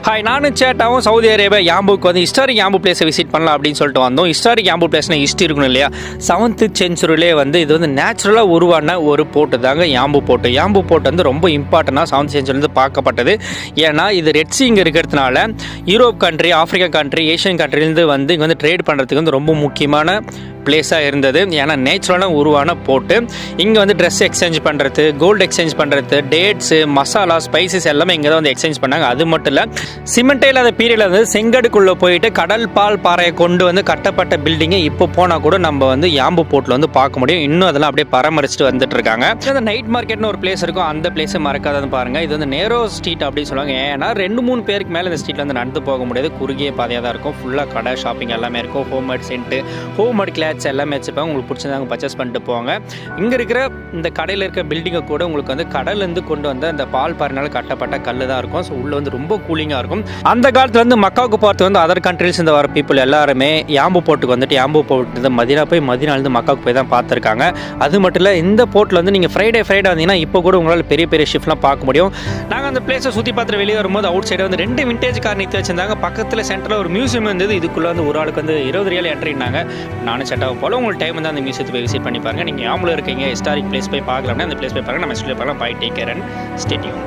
Hi, நானும் சேட்டாவும் Saudi Arabia யாம்புக்கு வந்து historic யாம்பு பிளேஸை விசிட் பண்ணலாம் அப்படின்னு சொல்லிட்டு வந்தோம். ஹிஸ்டாரிக் யாம்பு பிளேஸ்னா ஹிஸ்ட்ரி இருக்கணும் இல்லையா? 7th centuryலே வந்து இது வந்து நேச்சுரலாக உருவான ஒரு போட்டு தாங்க யாம்பு போட்டு. யாம்பு போட்டு வந்து ரொம்ப இம்பார்ட்டண்டாக 7th century பார்க்கப்பட்டது. ஏன்னா இது ரெட் சீ இங்கே இருக்கிறதுனால Europe country, Africa country, Asian கண்ட்ரிலேருந்து வந்து இங்கே வந்து ட்ரேட் பண்ணுறதுக்கு வந்து ரொம்ப முக்கியமான பிளேஸாக இருந்தது. ஏன்னா நேச்சுரலாக உருவான போட்டு இங்கே வந்து ட்ரெஸ் எக்ஸ்சேஞ்ச் பண்ணுறது, கோல்டு எக்ஸ்சேஞ்ச் பண்ணுறது, டேட்ஸு, மசாலா, ஸ்பைசஸ் எல்லாமே இங்கே தான் வந்து எக்ஸ்சேஞ்ச் பண்ணாங்க. அது மட்டும் இல்லை, சிமெண்ட்டே இல்லாத பீரியடில் வந்து செங்கடுக்குள்ளே போயிட்டு கடல் பால் பாறையை கொண்டு வந்து கட்டப்பட்ட பில்டிங்கை இப்போ போனால் கூட நம்ம வந்து யாம்பு போட்டில் வந்து பார்க்க முடியும். இன்னும் அதெல்லாம் அப்படியே பராமரிச்சுட்டு வந்துட்டு இருக்காங்க. இந்த நைட் மார்க்கெட்னு ஒரு பிளேஸ் இருக்கும், அந்த பிளேஸை மறக்காதன்னு பாருங்கள். இது வந்து நேரோ ஸ்ட்ரீட் அப்படின்னு சொல்லுவாங்க. ஏன்னா 2-3 பேருக்கு மேலே இந்த ஸ்ட்ரீட்டில் வந்து நடந்து போக முடியாது. குறுகிய பாதையாக தான் இருக்கும். ஃபுல்லாக கடை, ஷாப்பிங் எல்லாமே இருக்கும். ஹோம்மேட் சென்ட்டு, ஹோம்மேட் கிளாத்ஸ் எல்லாமே வச்சுப்பாங்க. உங்களுக்கு பிடிச்சதாங்க பர்ச்சேஸ் பண்ணிட்டு போவாங்க. இங்கே இருக்கிற இந்த கடையில் இருக்கிற பில்டிங்கை கூட உங்களுக்கு வந்து கடல்லேருந்து கொண்டு வந்த அந்த பால் பாறைனால கட்டப்பட்ட கல் தான் இருக்கும். ஸோ உள்ள வந்து ரொம்ப கூலிங்காக இருக்கும். அந்த காலத்தில் வந்து மக்காவுக்கு பார்த்து வந்து அதர் கண்ட்ரிஸ் இந்த வர பீப்புள் எல்லாருமே யாம்பு போட்டுக்கு வந்துட்டு யாம்பு போட்டு மதினா போய் மதினாலேருந்து மக்காவுக்கு போய் தான் பார்த்துருக்காங்க. அது மட்டும் இல்லை, இந்த போர்ட்டில் வந்து நீங்கள் ஃப்ரைடே வந்தீங்கன்னா இப்போ கூட உங்களால் பெரிய பெரிய ஷிஃப்ட்லாம் பார்க்க முடியும். நாங்கள் அந்த பிளேஸை சுற்றி பார்த்துட்டு வெளியே வரும்போது அவுட் சைடு வந்து 2 விண்டேஜ் கார் நிறுத்தி வச்சிருந்தாங்க. பக்கத்தில் சென்டரில் ஒரு மியூசியம் இருந்தது. இதுக்குள்ளே வந்து ஒரு ஆளுக்கு வந்து 20 ரியால் என்ட்ரினாங்க. நானும் செட்டாக போல உங்களுக்கு டைம் வந்து அந்த மியூசியத்தை போய் விசிட் பண்ணி பாருங்கள். நீங்கள் யாம்புல இருக்கீங்க, ஹிஸ்டாரிக் பிளேஸ் போய் பார்க்கலாம்னா அந்த பிளேஸ் போய் பாருங்கள். நம்ம ஸ்டே பார்க்கலாம். Bye, take care and stay tune.